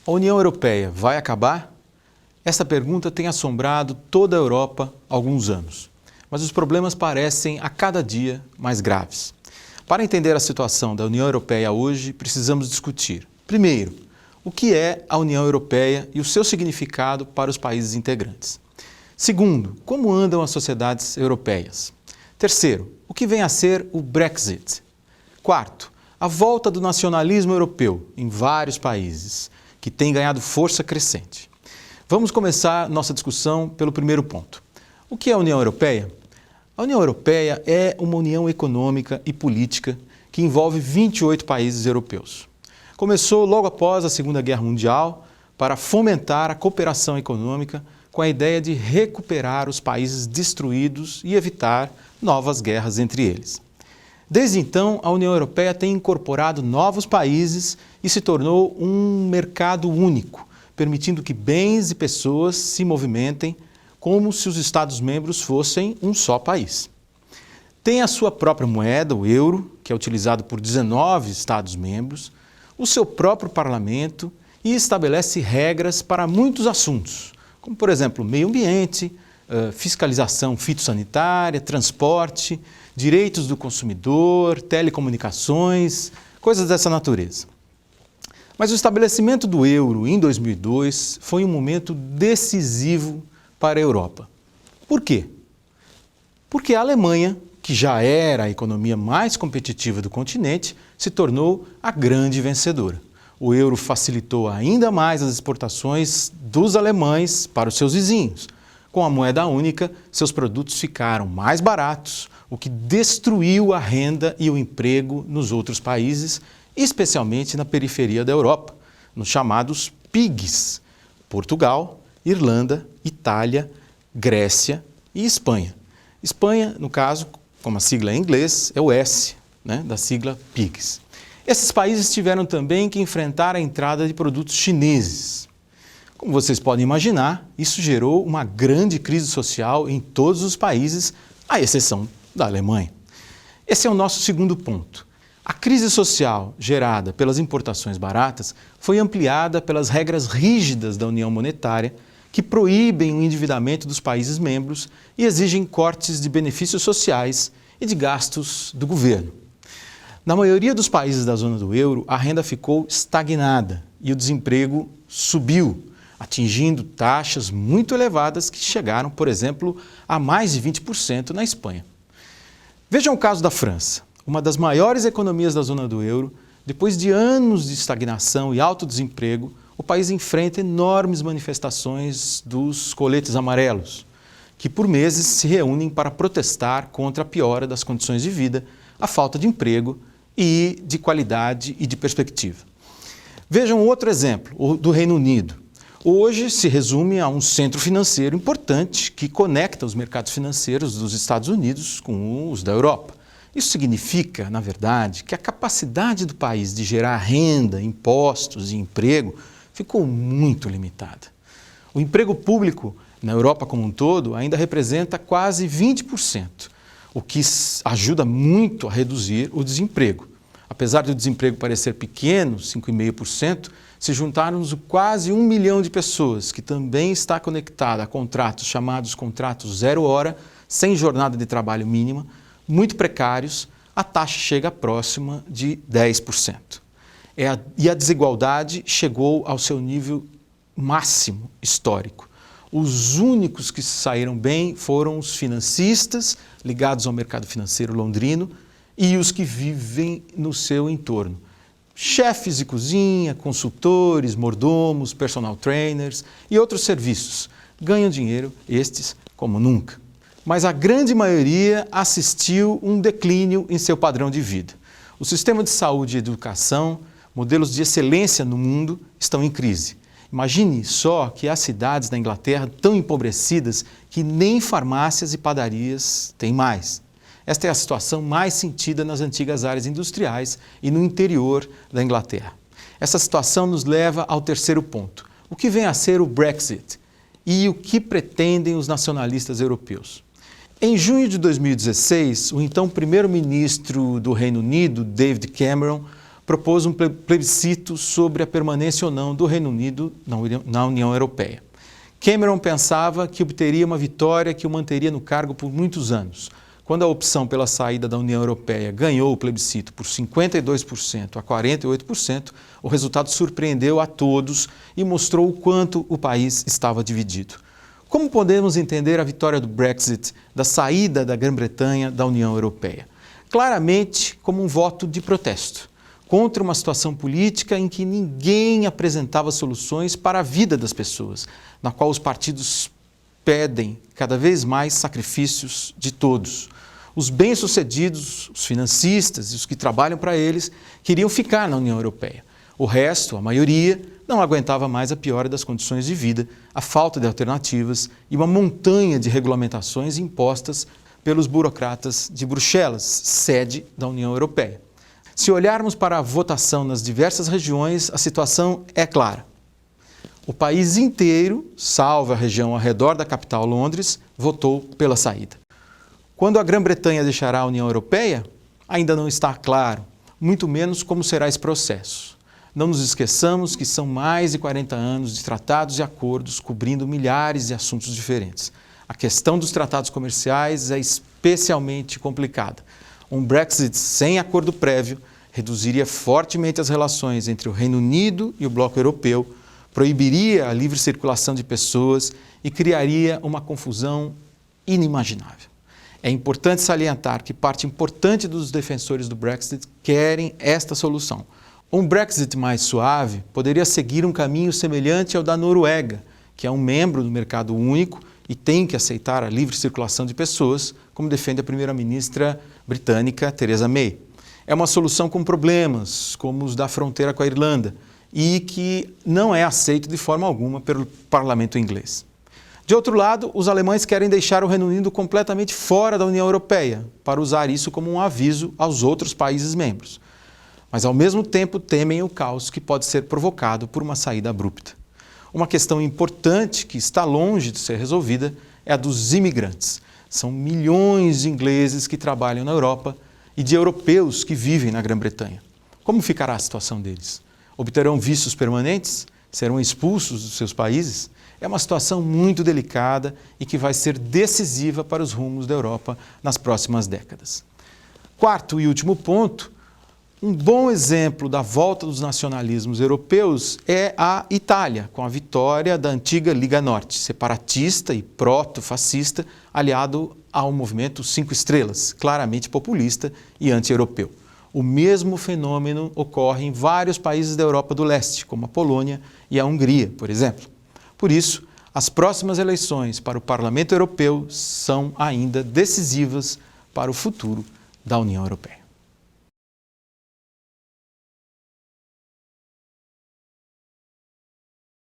A União Europeia vai acabar? Essa pergunta tem assombrado toda a Europa há alguns anos, mas os problemas parecem a cada dia mais graves. Para entender a situação da União Europeia hoje, precisamos discutir, primeiro, o que é a União Europeia e o seu significado para os países integrantes. Segundo, como andam as sociedades europeias. Terceiro, o que vem a ser o Brexit. Quarto, a volta do nacionalismo europeu em vários países, que tem ganhado força crescente. Vamos começar nossa discussão pelo primeiro ponto. O que é a União Europeia? A União Europeia é uma união econômica e política que envolve 28 países europeus. Começou logo após a Segunda Guerra Mundial para fomentar a cooperação econômica com a ideia de recuperar os países destruídos e evitar novas guerras entre eles. Desde então, a União Europeia tem incorporado novos países e se tornou um mercado único, permitindo que bens e pessoas se movimentem como se os Estados-membros fossem um só país. Tem a sua própria moeda, o euro, que é utilizado por 19 Estados-membros, o seu próprio parlamento e estabelece regras para muitos assuntos, como, por exemplo, meio ambiente, fiscalização fitossanitária, transporte, direitos do consumidor, telecomunicações, coisas dessa natureza. Mas o estabelecimento do euro em 2002 foi um momento decisivo para a Europa. Por quê? Porque a Alemanha, que já era a economia mais competitiva do continente, se tornou a grande vencedora. O euro facilitou ainda mais as exportações dos alemães para os seus vizinhos. Com a moeda única, seus produtos ficaram mais baratos, o que destruiu a renda e o emprego nos outros países, especialmente na periferia da Europa, nos chamados PIGs, Portugal, Irlanda, Itália, Grécia e Espanha. Espanha, no caso, como a sigla é em inglês, é o S, da sigla PIGs. Esses países tiveram também que enfrentar a entrada de produtos chineses. Como vocês podem imaginar, isso gerou uma grande crise social em todos os países, à exceção da Alemanha. Esse é o nosso segundo ponto. A crise social gerada pelas importações baratas foi ampliada pelas regras rígidas da União Monetária, que proíbem o endividamento dos países membros e exigem cortes de benefícios sociais e de gastos do governo. Na maioria dos países da zona do euro, a renda ficou estagnada e o desemprego subiu, atingindo taxas muito elevadas que chegaram, por exemplo, a mais de 20% na Espanha. Vejam o caso da França, uma das maiores economias da zona do euro. Depois de anos de estagnação e alto desemprego, o país enfrenta enormes manifestações dos coletes amarelos, que por meses se reúnem para protestar contra a piora das condições de vida, a falta de emprego e de qualidade e de perspectiva. Vejam outro exemplo, o do Reino Unido. Hoje se resume a um centro financeiro importante que conecta os mercados financeiros dos Estados Unidos com os da Europa. Isso significa, na verdade, que a capacidade do país de gerar renda, impostos e emprego ficou muito limitada. O emprego público na Europa como um todo ainda representa quase 20%, o que ajuda muito a reduzir o desemprego. Apesar do desemprego parecer pequeno, 5,5%, se juntarmos quase 1 milhão de pessoas que também está conectada a contratos chamados contratos zero hora, sem jornada de trabalho mínima, muito precários, a taxa chega próxima de 10%. E a desigualdade chegou ao seu nível máximo histórico. Os únicos que saíram bem foram os financistas ligados ao mercado financeiro londrino e os que vivem no seu entorno. Chefes de cozinha, consultores, mordomos, personal trainers e outros serviços ganham dinheiro, estes como nunca. Mas a grande maioria assistiu um declínio em seu padrão de vida. O sistema de saúde e educação, modelos de excelência no mundo, estão em crise. Imagine só que há cidades na Inglaterra tão empobrecidas que nem farmácias e padarias têm mais. Esta é a situação mais sentida nas antigas áreas industriais e no interior da Inglaterra. Essa situação nos leva ao terceiro ponto. O que vem a ser o Brexit e o que pretendem os nacionalistas europeus? Em junho de 2016, o então primeiro-ministro do Reino Unido, David Cameron, propôs um plebiscito sobre a permanência ou não do Reino Unido na União Europeia. Cameron pensava que obteria uma vitória que o manteria no cargo por muitos anos. Quando a opção pela saída da União Europeia ganhou o plebiscito por 52% a 48%, o resultado surpreendeu a todos e mostrou o quanto o país estava dividido. Como podemos entender a vitória do Brexit, da saída da Grã-Bretanha da União Europeia? Claramente como um voto de protesto contra uma situação política em que ninguém apresentava soluções para a vida das pessoas, na qual os partidos pedem cada vez mais sacrifícios de todos. Os bem-sucedidos, os financistas e os que trabalham para eles queriam ficar na União Europeia. O resto, a maioria, não aguentava mais a piora das condições de vida, a falta de alternativas e uma montanha de regulamentações impostas pelos burocratas de Bruxelas, sede da União Europeia. Se olharmos para a votação nas diversas regiões, a situação é clara. O país inteiro, salvo a região ao redor da capital Londres, votou pela saída. Quando a Grã-Bretanha deixará a União Europeia, ainda não está claro, muito menos como será esse processo. Não nos esqueçamos que são mais de 40 anos de tratados e acordos cobrindo milhares de assuntos diferentes. A questão dos tratados comerciais é especialmente complicada. Um Brexit sem acordo prévio reduziria fortemente as relações entre o Reino Unido e o bloco europeu, proibiria a livre circulação de pessoas e criaria uma confusão inimaginável. É importante salientar que parte importante dos defensores do Brexit querem esta solução. Um Brexit mais suave poderia seguir um caminho semelhante ao da Noruega, que é um membro do mercado único e tem que aceitar a livre circulação de pessoas, como defende a primeira-ministra britânica Theresa May. É uma solução com problemas, como os da fronteira com a Irlanda, e que não é aceito de forma alguma pelo parlamento inglês. De outro lado, os alemães querem deixar o Reino Unido completamente fora da União Europeia, para usar isso como um aviso aos outros países membros. Mas, ao mesmo tempo, temem o caos que pode ser provocado por uma saída abrupta. Uma questão importante que está longe de ser resolvida é a dos imigrantes. São milhões de ingleses que trabalham na Europa e de europeus que vivem na Grã-Bretanha. Como ficará a situação deles? Obterão vistos permanentes? Serão expulsos dos seus países? É uma situação muito delicada e que vai ser decisiva para os rumos da Europa nas próximas décadas. Quarto e último ponto, um bom exemplo da volta dos nacionalismos europeus é a Itália, com a vitória da antiga Liga Norte, separatista e proto-fascista, aliado ao movimento Cinco Estrelas, claramente populista e anti-europeu. O mesmo fenômeno ocorre em vários países da Europa do Leste, como a Polônia e a Hungria, por exemplo. Por isso, as próximas eleições para o Parlamento Europeu são ainda decisivas para o futuro da União Europeia.